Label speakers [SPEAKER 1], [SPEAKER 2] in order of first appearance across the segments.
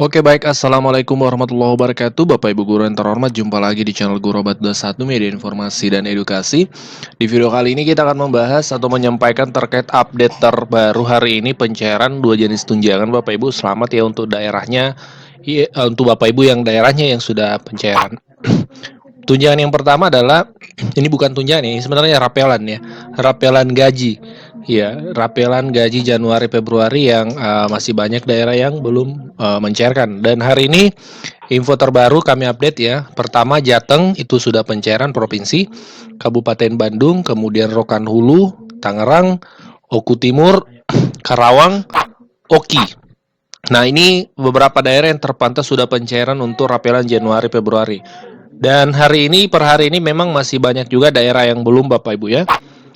[SPEAKER 1] Oke baik, Assalamualaikum warahmatullahi wabarakatuh. Bapak Ibu guru yang terhormat, jumpa lagi di channel Guru Obat 21 Media Informasi dan Edukasi. Di video kali ini kita akan membahas atau menyampaikan terkait update terbaru hari ini pencairan dua jenis tunjangan. Bapak Ibu selamat ya untuk daerahnya, untuk Bapak Ibu yang daerahnya yang sudah pencairan. Tunjangan yang pertama adalah ini bukan tunjangan, ini sebenarnya rapelan ya, rapelan gaji. Ya, rapelan gaji Januari Februari yang masih banyak daerah yang belum mencairkan. Dan hari ini info terbaru kami update ya. Pertama Jateng itu sudah pencairan provinsi, Kabupaten Bandung, kemudian Rokan Hulu, Tangerang, Oku Timur, Karawang, Oki. Nah, ini beberapa daerah yang terpantau sudah pencairan untuk rapelan Januari Februari. Dan hari ini per hari ini memang masih banyak juga daerah yang belum Bapak Ibu ya.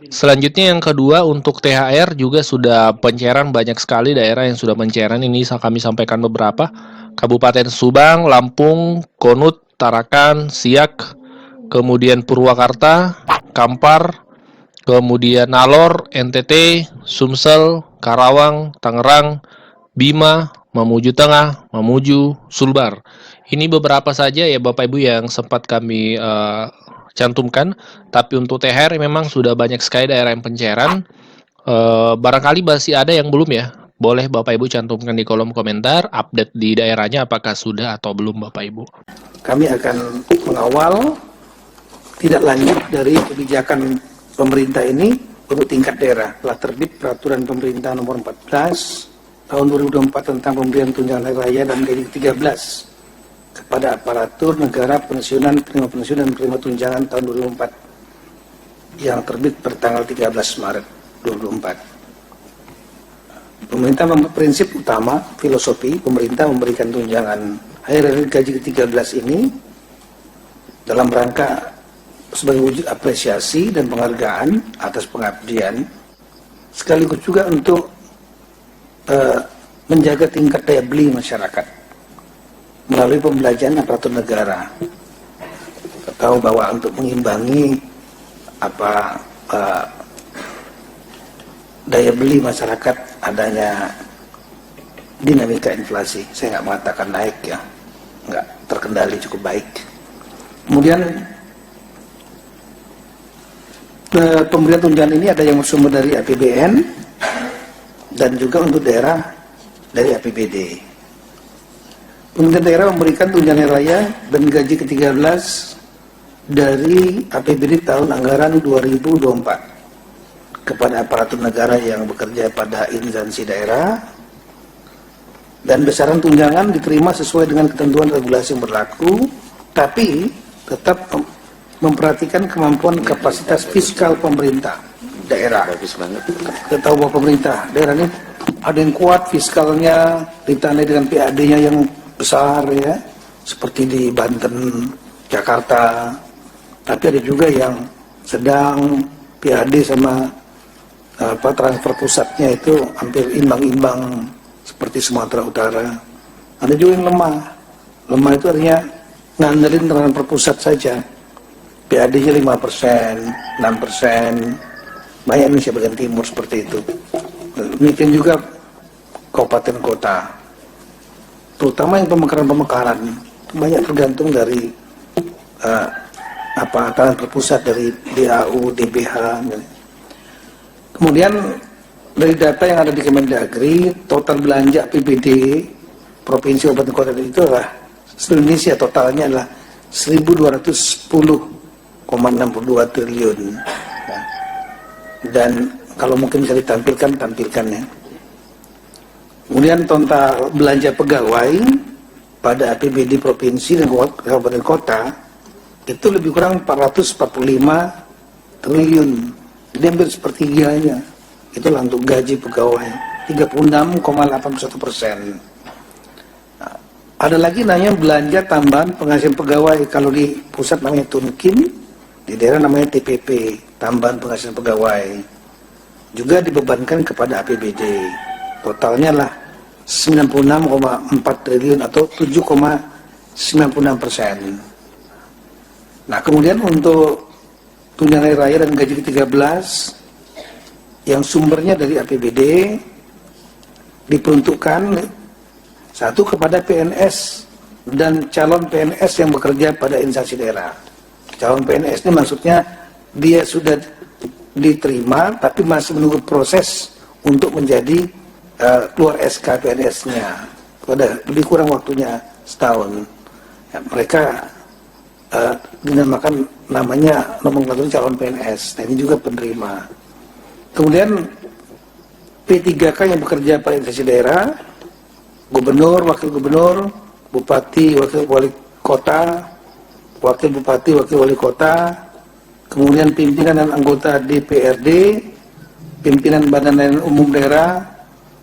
[SPEAKER 1] Selanjutnya yang kedua untuk THR juga sudah pencairan banyak sekali daerah yang sudah pencairan, ini kami sampaikan beberapa. Kabupaten Subang, Lampung, Konut, Tarakan, Siak, kemudian Purwakarta, Kampar, kemudian Nalor, NTT, Sumsel, Karawang, Tangerang, Bima, Mamuju Tengah, Mamuju, Sulbar. Ini beberapa saja ya Bapak Ibu yang sempat kami cantumkan. Tapi untuk THR memang sudah banyak sekali daerah yang pencairan. Barangkali masih ada yang belum ya. Boleh Bapak Ibu cantumkan di kolom komentar update di daerahnya apakah sudah atau belum Bapak Ibu.
[SPEAKER 2] Kami akan mengawal tidak lanjut dari kebijakan pemerintah ini untuk tingkat daerah. Telah terbit peraturan pemerintah nomor 14 tahun 2024 tentang pemberian tunjangan hari raya dan gaji ke-13 kepada aparatur negara pensiunan, penerima pensiun dan penerima tunjangan tahun 2024 yang terbit pertanggal 13 Maret 2024. Pemerintah prinsip utama filosofi pemerintah memberikan tunjangan hari raya gaji ke-13 ini dalam rangka sebagai wujud apresiasi dan penghargaan atas pengabdian, sekaligus juga untuk menjaga tingkat daya beli masyarakat melalui pembelajaran aparatur negara. Kita tahu bahwa untuk mengimbangi daya beli masyarakat adanya dinamika inflasi, saya nggak mengatakan naik ya, nggak terkendali cukup baik. Kemudian pemberian tunjangan ini ada yang bersumber dari APBN dan juga untuk daerah dari APBD. Pemerintah daerah memberikan tunjangan hari raya dan gaji ke-13 dari APBD tahun anggaran 2024 kepada aparatur negara yang bekerja pada instansi daerah, dan besaran tunjangan diterima sesuai dengan ketentuan regulasi yang berlaku, tapi tetap memperhatikan kemampuan kapasitas fiskal pemerintah daerah. Kita tahu bahwa pemerintah daerah ini ada yang kuat fiskalnya, ditandai dengan PAD-nya yang besar ya, seperti di Banten, Jakarta. Tapi ada juga yang sedang, PAD sama transfer pusatnya itu hampir imbang-imbang seperti Sumatera Utara. Ada juga yang lemah. Lemah itu artinya ngandelin transfer pusat saja. PAD-nya 5%, 6%. Banyak Indonesia bagian timur seperti itu. Demikian juga kabupaten kota, terutama yang pemekaran banyak tergantung dari transfer pusat dari DAU, DBH. Kemudian dari data yang ada di Kemendagri, total belanja APBD provinsi kabupaten kota itu adalah seluruh Indonesia totalnya adalah 1.210,62 triliun. Dan kalau mungkin bisa tampilkan ya. Kemudian total belanja pegawai pada APBD provinsi dan kabupaten kota itu lebih kurang 445 triliun. Jadi hampir sepertiganya itulah untuk gaji pegawai, 36,81%. Nah, ada lagi namanya belanja tambahan penghasilan pegawai. Kalau di pusat namanya Tunkin, di daerah namanya TPP, tambahan penghasilan pegawai, juga dibebankan kepada APBD. Totalnya lah 96,4 triliun atau 7,96%. Nah, kemudian untuk tunjangan hari raya dan gaji ke-13 yang sumbernya dari APBD diperuntukkan Satu, kepada PNS dan calon PNS yang bekerja pada instansi daerah. Calon PNS ini maksudnya dia sudah diterima tapi masih menunggu proses untuk menjadi keluar SK PNS-nya. Lebih kurang waktunya setahun. Ya, mereka dinamakan namanya nomenklatur calon PNS. Nah, ini juga penerima. Kemudian P3K yang bekerja pada instansi daerah, gubernur, wakil gubernur, bupati, wakil wali kota, wakil bupati, wakil wali kota, kemudian pimpinan dan anggota DPRD, pimpinan badan layanan umum daerah,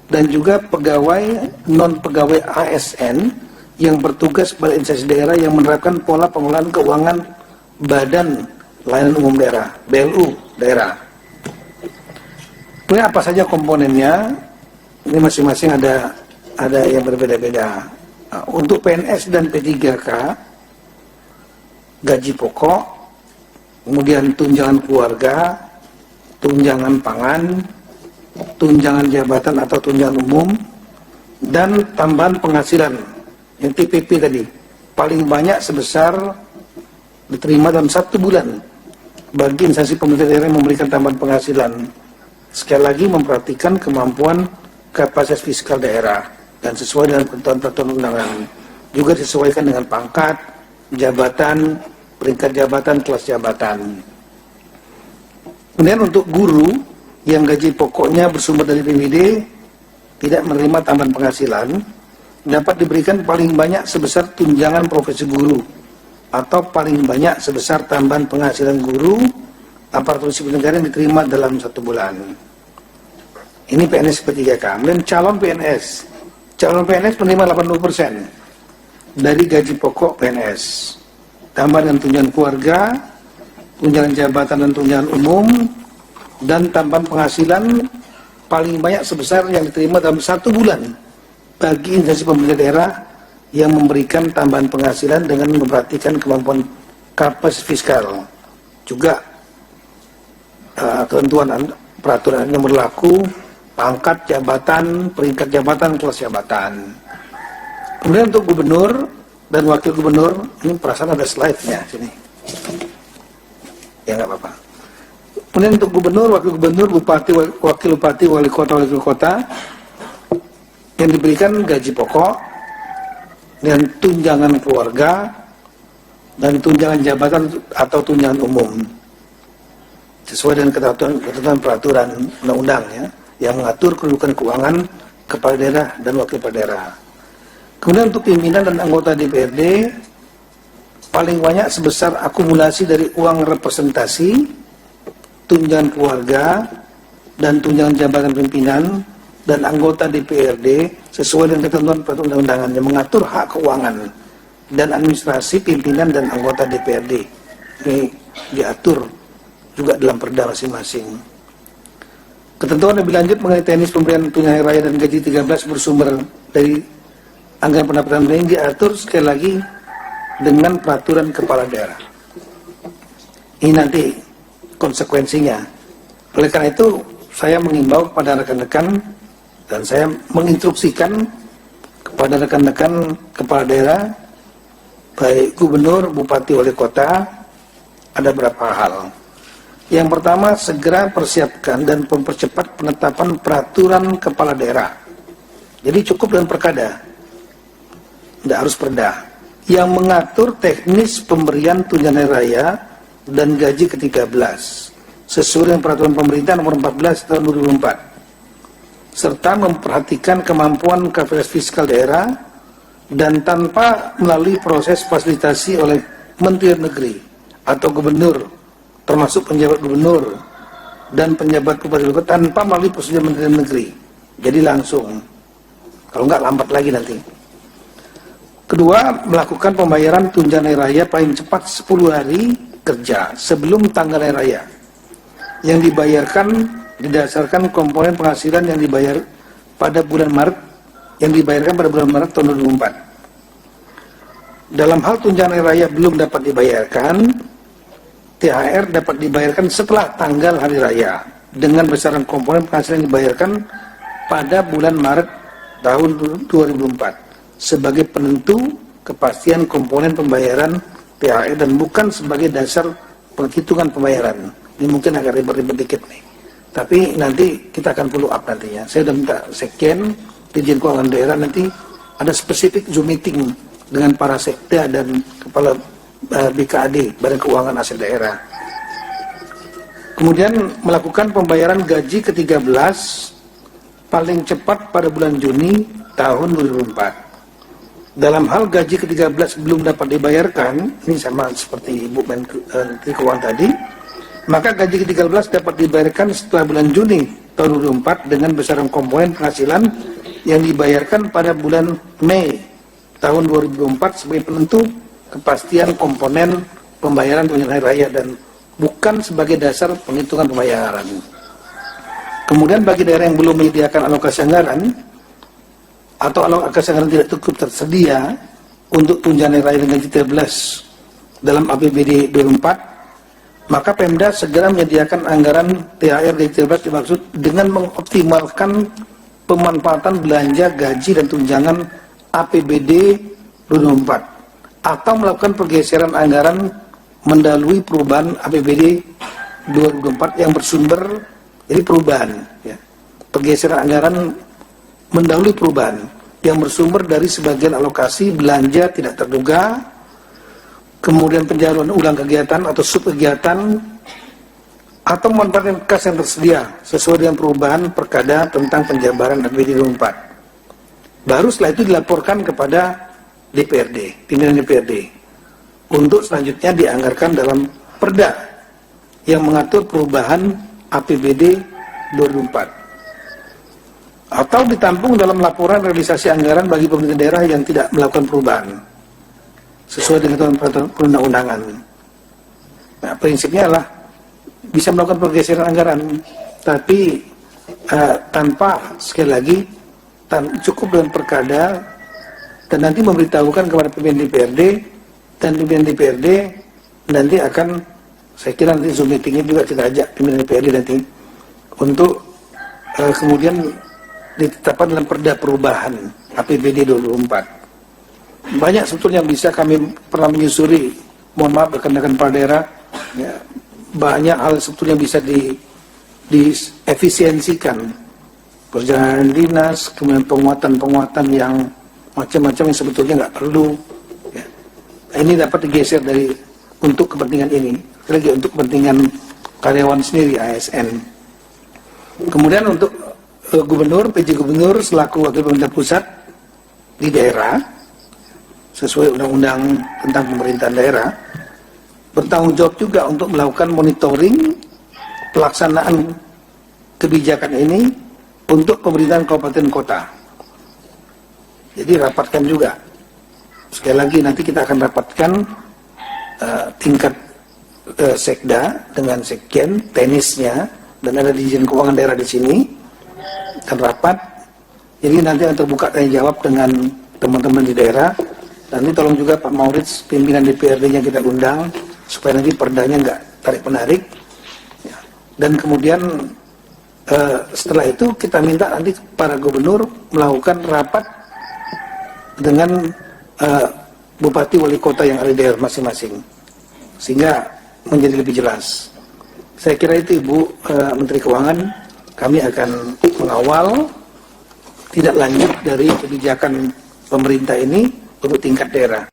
[SPEAKER 2] dan juga pegawai non-pegawai ASN yang bertugas pada instansi daerah yang menerapkan pola pengelolaan keuangan badan layanan umum daerah, BLU daerah. Kemudian apa saja komponennya? Ini masing-masing ada yang berbeda-beda. Nah, untuk PNS dan P3K, gaji pokok, kemudian tunjangan keluarga, tunjangan pangan, tunjangan jabatan atau tunjangan umum, dan tambahan penghasilan yang TPP tadi, paling banyak sebesar diterima dalam 1 bulan bagi instansi pemerintah daerah yang memberikan tambahan penghasilan. Sekali lagi memperhatikan kemampuan kapasitas fiskal daerah dan sesuai dengan ketentuan undangan. Juga disesuaikan dengan pangkat, jabatan, peringkat jabatan, kelas jabatan. Kemudian untuk guru yang gaji pokoknya bersumber dari PWD tidak menerima tambahan penghasilan, dapat diberikan paling banyak sebesar tunjangan profesi guru atau paling banyak sebesar tambahan penghasilan guru aparatur sipil negara yang diterima dalam 1 bulan. Ini PNS P3K. Kemudian calon PNS menerima 80% dari gaji pokok PNS, tambah dengan tunjangan keluarga, tunjangan jabatan dan tunjangan umum, dan tambahan penghasilan paling banyak sebesar yang diterima dalam 1 bulan bagi instansi pemerintah daerah yang memberikan tambahan penghasilan dengan memperhatikan kemampuan kapasitas fiskal. Juga ketentuan peraturan yang berlaku, pangkat jabatan, peringkat jabatan, kelas jabatan. Kemudian untuk gubernur dan wakil gubernur, ini perasaan ada slide-nya sini. Ya nggak apa-apa. Kemudian untuk gubernur, wakil gubernur, bupati, wakil bupati, wali kota yang diberikan gaji pokok dan tunjangan keluarga dan tunjangan jabatan atau tunjangan umum sesuai dengan ketentuan peraturan undang-undang yang mengatur kedudukan keuangan kepala daerah dan wakil kepala daerah. Kemudian untuk pimpinan dan anggota DPRD paling banyak sebesar akumulasi dari uang representasi, tunjangan keluarga, dan tunjangan jabatan pimpinan dan anggota DPRD sesuai dengan ketentuan peraturan undang-undangan yang mengatur hak keuangan dan administrasi pimpinan dan anggota DPRD. Ini diatur juga dalam perda masing-masing. Ketentuan lebih lanjut mengenai teknis pemberian tunjangan hari raya dan gaji 13 bersumber dari anggaran pendapatan ini diatur sekali lagi dengan peraturan kepala daerah. Ini nanti konsekuensinya. Oleh karena itu, saya mengimbau kepada rekan-rekan dan saya menginstruksikan kepada rekan-rekan kepala daerah, baik gubernur, bupati, wali kota, ada beberapa hal. Yang pertama, segera persiapkan dan mempercepat penetapan peraturan kepala daerah. Jadi cukup dengan perkada, tidak harus perda, yang mengatur teknis pemberian tunjangan hari raya dan gaji ke-13 sesuai dengan peraturan pemerintah nomor 14 tahun 2004, serta memperhatikan kemampuan kapasitas fiskal daerah dan tanpa melalui proses fasilitasi oleh Menteri Negeri atau gubernur, termasuk penjabat gubernur dan penjabat bupati tanpa melalui prosedur Menteri Negeri. Jadi langsung, kalau enggak lambat lagi nanti. Kedua, melakukan pembayaran tunjangan hari raya paling cepat 10 hari kerja sebelum tanggal hari raya yang dibayarkan didasarkan komponen penghasilan yang dibayar pada bulan Maret tahun 2004. Dalam hal tunjangan hari raya belum dapat dibayarkan, THR dapat dibayarkan setelah tanggal hari raya dengan besaran komponen penghasilan yang dibayarkan pada bulan Maret tahun 2004 sebagai penentu kepastian komponen pembayaran THR dan bukan sebagai dasar penghitungan pembayaran. Ini mungkin agak ribet-ribet dikit nih, tapi nanti kita akan follow up nantinya. Saya sudah minta Sekjen, Dirjen Keuangan Daerah, nanti ada spesifik Zoom meeting dengan para sekda dan kepala BKAD, Badan Keuangan Aset Daerah. Kemudian melakukan pembayaran gaji ke-13 paling cepat pada bulan Juni tahun 2004. Dalam hal gaji ke-13 belum dapat dibayarkan, ini sama seperti Ibu Menteri Keuangan tadi, maka gaji ke-13 dapat dibayarkan setelah bulan Juni tahun 2004 dengan besaran komponen penghasilan yang dibayarkan pada bulan Mei tahun 2004 sebagai penentu kepastian komponen pembayaran tunjangan hari raya dan bukan sebagai dasar penghitungan pembayaran. Kemudian bagi daerah yang belum menyediakan alokasi anggaran atau alokasi anggaran tidak cukup tersedia untuk tunjangan hari raya dan gaji 13 dalam APBD 2004, maka Pemda segera menyediakan anggaran THR gaji 13 dimaksud dengan mengoptimalkan pemanfaatan belanja gaji dan tunjangan APBD 2004 atau melakukan pergeseran anggaran mendahului perubahan APBD 2024 yang bersumber, jadi perubahan ya, pergeseran anggaran mendahului perubahan yang bersumber dari sebagian alokasi belanja tidak terduga, kemudian penjaluan ulang kegiatan atau subkegiatan atau manfaat kas yang tersedia sesuai dengan perubahan perkada tentang penjabaran APBD 2004. Baru setelah itu dilaporkan kepada DPRD, pimpinan DPRD, untuk selanjutnya dianggarkan dalam perda yang mengatur perubahan APBD 2004 atau ditampung dalam laporan realisasi anggaran bagi pemerintah daerah yang tidak melakukan perubahan sesuai dengan peraturan perundang-undangan. Nah, prinsipnya adalah bisa melakukan pergeseran anggaran, tapi tanpa, sekali lagi, cukup dengan perkada dan nanti memberitahukan kepada pimpinan DPRD, dan pimpinan DPRD nanti akan, saya kira nanti Zoom meetingnya juga kita ajak pimpinan DPRD nanti untuk kemudian ditetapkan dalam perda perubahan APBD 2024. Banyak sebetulnya yang bisa kami pernah menyusuri, mohon maaf rekan-rekan kepala daerah ya, banyak hal sebetulnya bisa diefisiensikan, perjalanan dinas, kemudian penguatan-penguatan yang macam-macam yang sebetulnya nggak perlu ya. Ini dapat digeser dari untuk kepentingan ini, lagi untuk kepentingan karyawan sendiri, ASN. Kemudian untuk gubernur, PJ gubernur selaku wakil pemerintah pusat di daerah sesuai undang-undang tentang pemerintahan daerah bertanggung jawab juga untuk melakukan monitoring pelaksanaan kebijakan ini untuk pemerintahan kabupaten kota. Jadi rapatkan juga. Sekali lagi nanti kita akan rapatkan tingkat sekda dengan sekjen, tenisnya, dan ada Dirjen Keuangan Daerah di sini akan rapat. Jadi nanti akan terbuka tanya jawab dengan teman-teman di daerah. Nanti tolong juga Pak Maurits, pimpinan DPRD-nya kita undang supaya nanti perdanya nggak tarik-menarik. Ya. Dan kemudian setelah itu kita minta nanti para gubernur melakukan rapat dengan bupati wali kota yang ada di daerah masing-masing sehingga menjadi lebih jelas. Saya kira itu Ibu Menteri Keuangan, kami akan mengawal tidak lanjut dari kebijakan pemerintah ini untuk tingkat daerah.